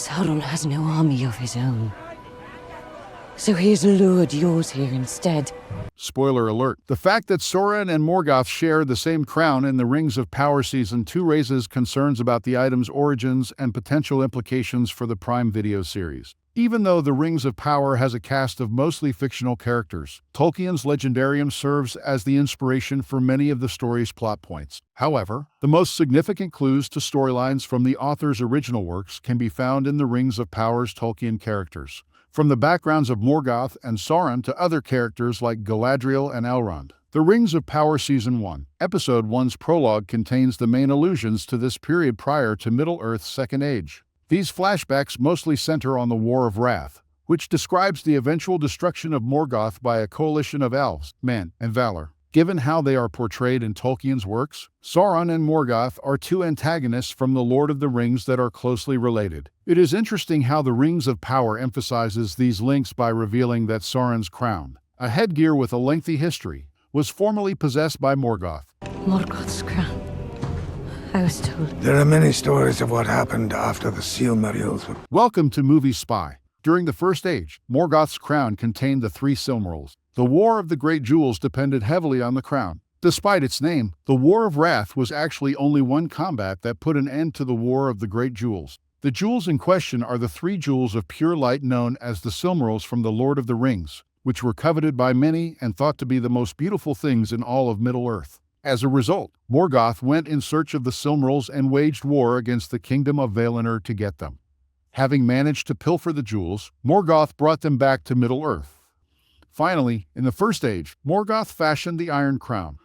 Sauron has no army of his own, so he has lured yours here instead. Spoiler alert. The fact that Sauron and Morgoth share the same crown in the Rings of Power Season 2 raises concerns about the item's origins and potential implications for the Prime Video series. Even though the Rings of Power has a cast of mostly fictional characters, Tolkien's Legendarium serves as the inspiration for many of the story's plot points. However, the most significant clues to storylines from the author's original works can be found in the Rings of Power's Tolkien characters, from the backgrounds of Morgoth and Sauron to other characters like Galadriel and Elrond. The Rings of Power Season 1, Episode 1's prologue contains the main allusions to this period prior to Middle-earth's Second Age. These flashbacks mostly center on the War of Wrath, which describes the eventual destruction of Morgoth by a coalition of elves, men, and Valar. Given how they are portrayed in Tolkien's works, Sauron and Morgoth are two antagonists from The Lord of the Rings that are closely related. It is interesting how the Rings of Power emphasizes these links by revealing that Sauron's crown, a headgear with a lengthy history, was formerly possessed by Morgoth. Morgoth's crown. I was told. There are many stories of what happened after the Silmarils. Welcome to Movie Spy. During the First Age, Morgoth's crown contained the three Silmarils. The War of the Great Jewels depended heavily on the crown. Despite its name, the War of Wrath was actually only one combat that put an end to the War of the Great Jewels. The jewels in question are the three jewels of pure light known as the Silmarils from The Lord of the Rings, which were coveted by many and thought to be the most beautiful things in all of Middle-earth. As a result, Morgoth went in search of the Silmarils and waged war against the kingdom of Valinor to get them. Having managed to pilfer the jewels, Morgoth brought them back to Middle-earth. Finally, in the First Age, Morgoth fashioned the Iron Crown.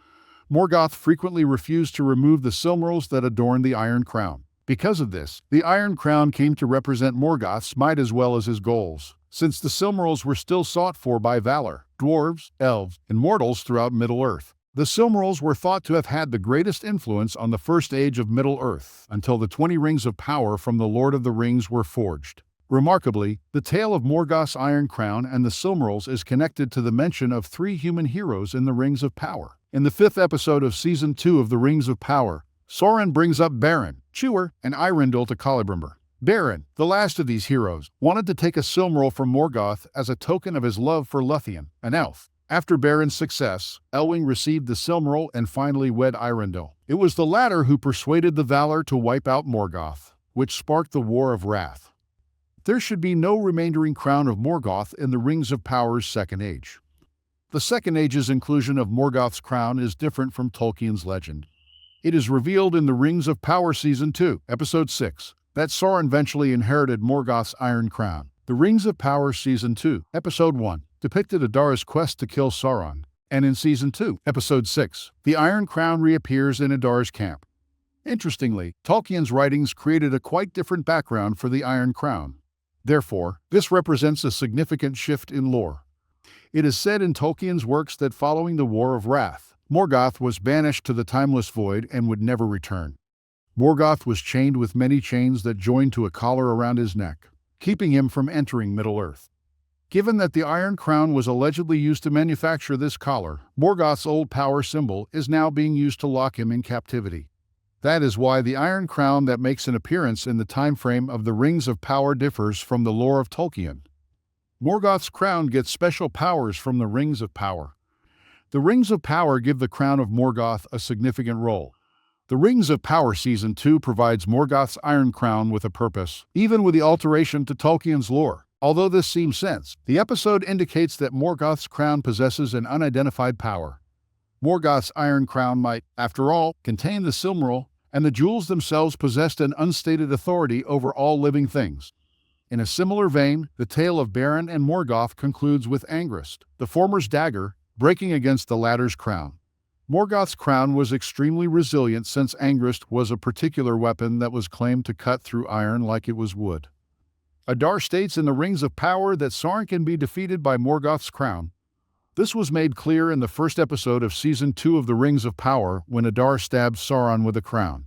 Morgoth frequently refused to remove the Silmarils that adorned the Iron Crown. Because of this, the Iron Crown came to represent Morgoth's might as well as his goals, since the Silmarils were still sought for by Valar, dwarves, elves, and mortals throughout Middle-earth. The Silmarils were thought to have had the greatest influence on the First Age of Middle-earth until the 20 Rings of Power from The Lord of the Rings were forged. Remarkably, the tale of Morgoth's Iron Crown and the Silmarils is connected to the mention of three human heroes in the Rings of Power. In the 5th episode of Season 2 of the Rings of Power, Sauron brings up Beren, Chuer, and Eärendil to Celebrimbor. Beren, the last of these heroes, wanted to take a Silmaril from Morgoth as a token of his love for Luthien, an elf. After Beren's success, Elwing received the Silmaril and finally wed Eärendil. It was the latter who persuaded the Valar to wipe out Morgoth, which sparked the War of Wrath. There should be no remaindering crown of Morgoth in the Rings of Power's Second Age. The Second Age's inclusion of Morgoth's crown is different from Tolkien's legend. It is revealed in the Rings of Power Season 2, Episode 6, that Sauron eventually inherited Morgoth's Iron Crown. The Rings of Power Season 2, Episode 1, depicted Adara's quest to kill Sauron, and in Season 2, Episode 6, the Iron Crown reappears in Adara's camp. Interestingly, Tolkien's writings created a quite different background for the Iron Crown. Therefore, this represents a significant shift in lore. It is said in Tolkien's works that following the War of Wrath, Morgoth was banished to the Timeless Void and would never return. Morgoth was chained with many chains that joined to a collar around his neck, keeping him from entering Middle-earth. Given that the Iron Crown was allegedly used to manufacture this collar, Morgoth's old power symbol is now being used to lock him in captivity. That is why the Iron Crown that makes an appearance in the time frame of the Rings of Power differs from the lore of Tolkien. Morgoth's crown gets special powers from the Rings of Power. The Rings of Power give the crown of Morgoth a significant role. The Rings of Power Season 2 provides Morgoth's Iron Crown with a purpose, even with the alteration to Tolkien's lore. Although this seems sense, the episode indicates that Morgoth's crown possesses an unidentified power. Morgoth's Iron Crown might, after all, contain the Silmaril, and the jewels themselves possessed an unstated authority over all living things. In a similar vein, the tale of Beren and Morgoth concludes with Angrist, the former's dagger, breaking against the latter's crown. Morgoth's crown was extremely resilient since Angrist was a particular weapon that was claimed to cut through iron like it was wood. Adar states in the Rings of Power that Sauron can be defeated by Morgoth's crown. This was made clear in the first episode of Season 2 of the Rings of Power when Adar stabs Sauron with a crown.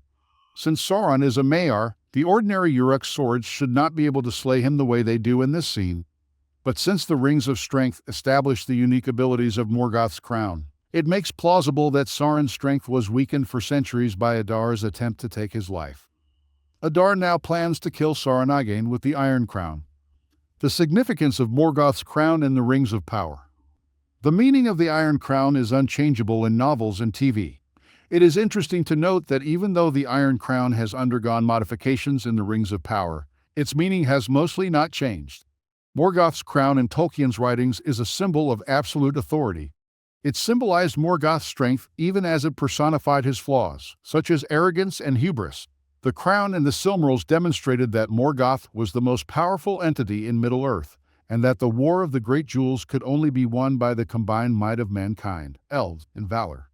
Since Sauron is a Maiar, the ordinary Uruk's swords should not be able to slay him the way they do in this scene. But since the Rings of Strength establish the unique abilities of Morgoth's crown, it makes plausible that Sauron's strength was weakened for centuries by Adar's attempt to take his life. Adar now plans to kill Sauron again with the Iron Crown. The significance of Morgoth's crown in the Rings of Power. The meaning of the Iron Crown is unchangeable in novels and TV. It is interesting to note that even though the Iron Crown has undergone modifications in the Rings of Power, its meaning has mostly not changed. Morgoth's crown in Tolkien's writings is a symbol of absolute authority. It symbolized Morgoth's strength even as it personified his flaws, such as arrogance and hubris. The crown in the Silmarils demonstrated that Morgoth was the most powerful entity in Middle-earth, and that the War of the Great Jewels could only be won by the combined might of mankind, elves, and valor.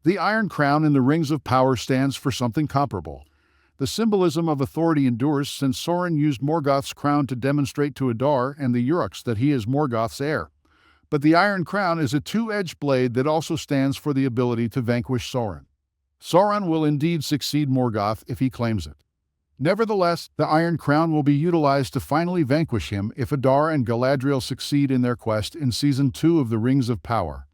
The Iron Crown in the Rings of Power stands for something comparable. The symbolism of authority endures since Sauron used Morgoth's crown to demonstrate to Adar and the Uruks that he is Morgoth's heir. But the Iron Crown is a two-edged blade that also stands for the ability to vanquish Sauron. Sauron will indeed succeed Morgoth if he claims it. Nevertheless, the Iron Crown will be utilized to finally vanquish him if Adar and Galadriel succeed in their quest in Season 2 of the Rings of Power.